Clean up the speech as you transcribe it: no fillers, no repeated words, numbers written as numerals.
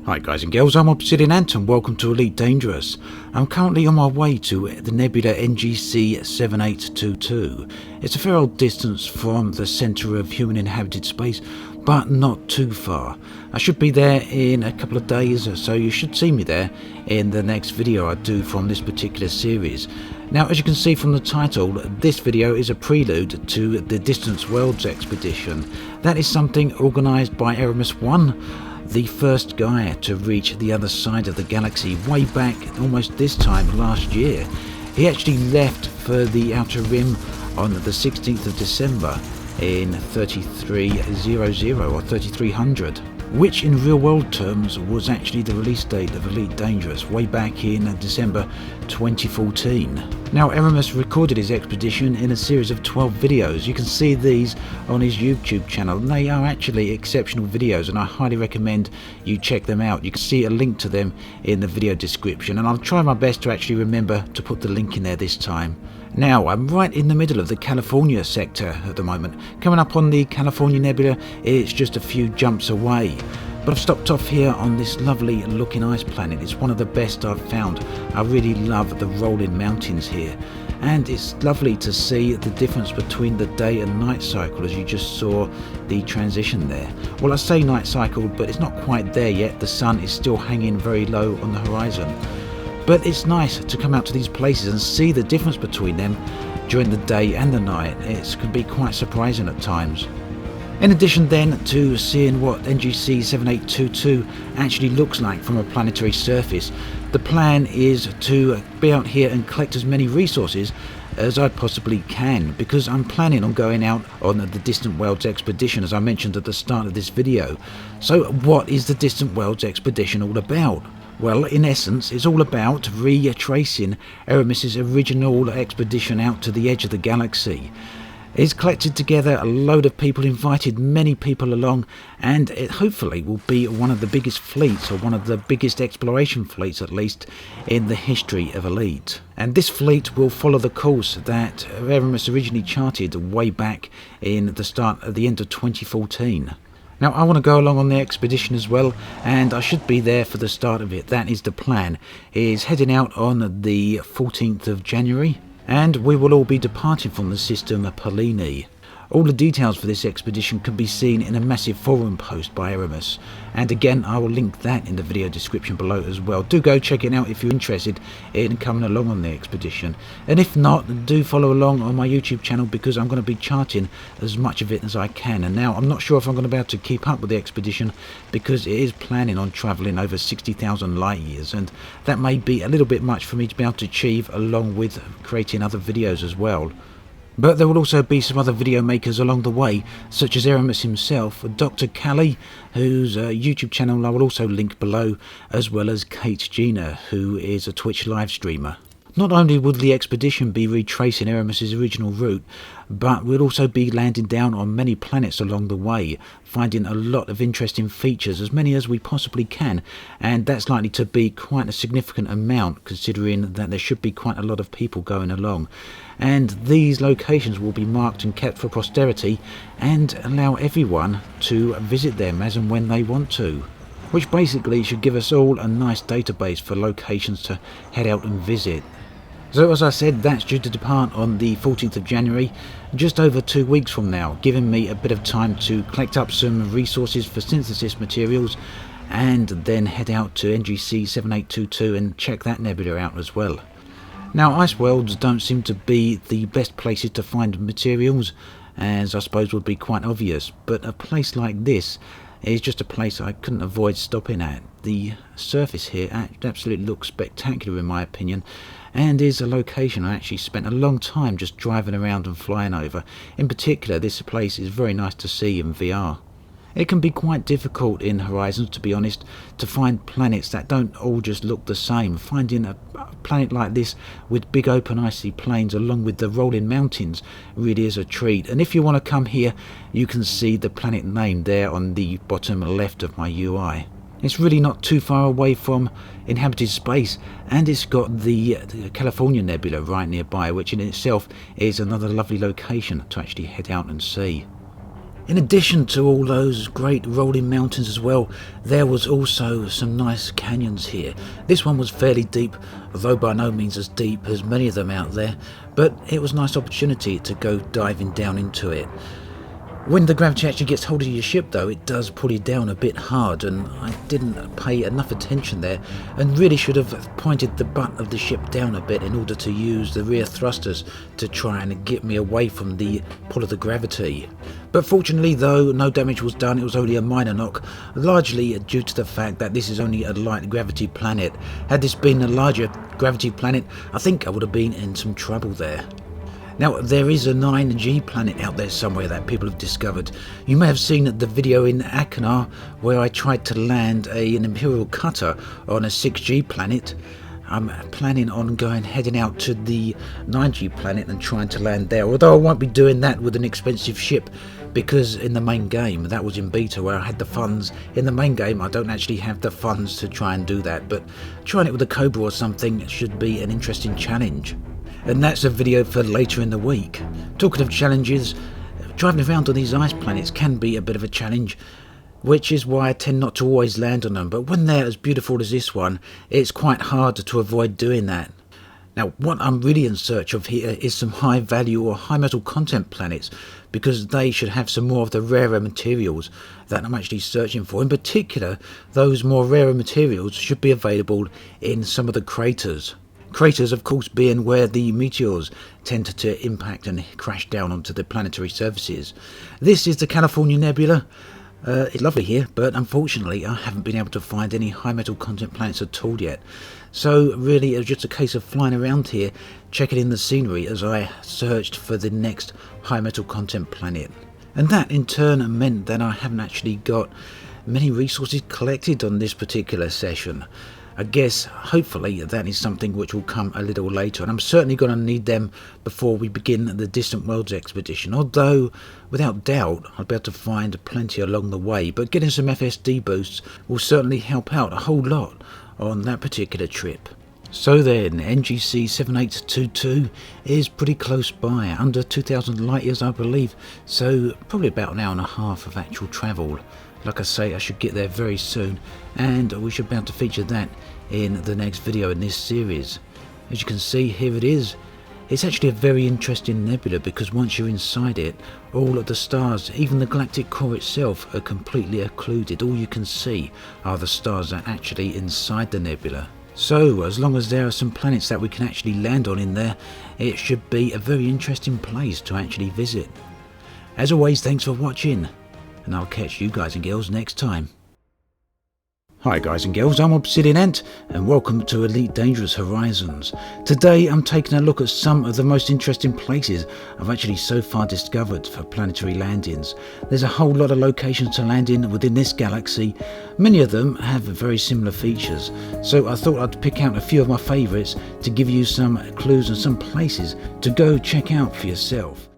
Hi guys and girls, I'm Obsidian Ant and welcome to Elite Dangerous. I'm currently on my way to the nebula NGC 7822. It's a fair old distance from the centre of human inhabited space, but not too far. I should be there in a couple of days, so you should see me there in the next video I do from this particular series. Now, as you can see from the title, this video is a prelude to the Distant Worlds expedition. That is something organised by Aramis 1, the first guy to reach the other side of the galaxy way back almost this time last year. He actually left for the Outer Rim on the 16th of December in 3300 or 3300, which in real world terms was actually the release date of Elite Dangerous way back in December 2014. Now, Aramis recorded his expedition in a series of 12 videos. You can see these on his YouTube channel, and they are actually exceptional videos and I highly recommend you check them out. You can see a link to them in the video description, and I'll try my best to actually remember to put the link in there this time. Now, I'm right in the middle of the California sector at the moment. Coming up on the California Nebula, it's just a few jumps away. But I've stopped off here on this lovely looking ice planet. It's one of the best I've found. I really love the rolling mountains here. And it's lovely to see the difference between the day and night cycle, as you just saw the transition there. Well, I say night cycle, but it's not quite there yet. The sun is still hanging very low on the horizon. But it's nice to come out to these places and see the difference between them during the day and the night. It can be quite surprising at times. In addition then to seeing what NGC 7822 actually looks like from a planetary surface, the plan is to be out here and collect as many resources as I possibly can, because I'm planning on going out on the Distant Worlds expedition, as I mentioned at the start of this video. So what is the Distant Worlds expedition all about? Well, in essence, it's all about retracing Aramis's original expedition out to the edge of the galaxy. He's collected together a load of people, invited many people along, and it hopefully will be one of the biggest fleets, or one of the biggest exploration fleets at least, in the history of Elite. And this fleet will follow the course that Aramis originally charted way back in the end of 2014. Now, I want to go along on the expedition as well, and I should be there for the start of it. That is the plan. He's heading out on the 14th of January, and we will all be departing from the system Polini. All the details for this expedition can be seen in a massive forum post by Aramis, and again I will link that in the video description below as well. Do go check it out if you're interested in coming along on the expedition, and if not, do follow along on my YouTube channel, because I'm going to be charting as much of it as I can. And now I'm not sure if I'm going to be able to keep up with the expedition, because it is planning on travelling over 60,000 light years, and that may be a little bit much for me to be able to achieve, along with creating other videos as well. But there will also be some other video makers along the way, such as Aramis himself, Dr. Callie, whose YouTube channel I will also link below, as well as Kate Gina, who is a Twitch live streamer. Not only will the expedition be retracing Aramis's original route, but we'll also be landing down on many planets along the way, finding a lot of interesting features, as many as we possibly can, and that's likely to be quite a significant amount, considering that there should be quite a lot of people going along. And these locations will be marked and kept for posterity, and allow everyone to visit them as and when they want to, which basically should give us all a nice database for locations to head out and visit. So as I said, that's due to depart on the 14th of January, just over 2 weeks from now, giving me a bit of time to collect up some resources for synthesis materials, and then head out to NGC 7822 and check that nebula out as well. Now, ice worlds don't seem to be the best places to find materials, as I suppose would be quite obvious, but a place like this is just a place I couldn't avoid stopping at. The surface here absolutely looks spectacular in my opinion, and is a location I actually spent a long time just driving around and flying over. In particular, this place is very nice to see in VR. It can be quite difficult in Horizons, to be honest, to find planets that don't all just look the same. Finding a planet like this with big open icy plains along with the rolling mountains really is a treat. And if you want to come here, you can see the planet name there on the bottom left of my UI. It's really not too far away from inhabited space, and it's got the California Nebula right nearby, which in itself is another lovely location to actually head out and see. In addition to all those great rolling mountains as well, there was also some nice canyons here. This one was fairly deep, although by no means as deep as many of them out there, but it was a nice opportunity to go diving down into it. When the gravity actually gets hold of your ship though, it does pull you down a bit hard, and I didn't pay enough attention there and really should have pointed the butt of the ship down a bit in order to use the rear thrusters to try and get me away from the pull of the gravity. But fortunately though, no damage was done. It was only a minor knock, largely due to the fact that this is only a light gravity planet. Had this been a larger gravity planet, I think I would have been in some trouble there. Now, there is a 9G planet out there somewhere that people have discovered. You may have seen the video in Akinar where I tried to land an Imperial cutter on a 6G planet. I'm planning on heading out to the 9G planet and trying to land there, although I won't be doing that with an expensive ship, because in the main game, that was in beta where I had the funds. In the main game I don't actually have the funds to try and do that, but trying it with a Cobra or something should be an interesting challenge. And that's a video for later in the week. Talking of challenges, driving around on these ice planets can be a bit of a challenge, which is why I tend not to always land on them, but when they're as beautiful as this one, it's quite hard to avoid doing that. Now, what I'm really in search of here is some high value or high metal content planets, because they should have some more of the rarer materials that I'm actually searching for. In particular, those more rarer materials should be available in some of the craters. Craters, of course, being where the meteors tend to impact and crash down onto the planetary surfaces. This is the California Nebula. It's lovely here, but unfortunately I haven't been able to find any high metal content planets at all yet. So really it was just a case of flying around here, checking in the scenery as I searched for the next high metal content planet. And that in turn meant that I haven't actually got many resources collected on this particular session. I guess hopefully that is something which will come a little later, and I'm certainly going to need them before we begin the Distant Worlds expedition, although without doubt I'll be able to find plenty along the way, but getting some FSD boosts will certainly help out a whole lot on that particular trip. So then, NGC 7822 is pretty close by, under 2,000 light years I believe, so probably about an hour and a half of actual travel. Like I say, I should get there very soon, and we should be able to feature that in the next video in this series. As you can see, here it is. It's actually a very interesting nebula, because once you're inside it, all of the stars, even the galactic core itself, are completely occluded. All you can see are the stars that are actually inside the nebula. So, as long as there are some planets that we can actually land on in there, it should be a very interesting place to actually visit. As always, thanks for watching, and I'll catch you guys and girls next time. Hi guys and girls, I'm Obsidian Ant, and welcome to Elite Dangerous Horizons. Today I'm taking a look at some of the most interesting places I've actually so far discovered for planetary landings. There's a whole lot of locations to land in within this galaxy. Many of them have very similar features, so I thought I'd pick out a few of my favourites to give you some clues and some places to go check out for yourself.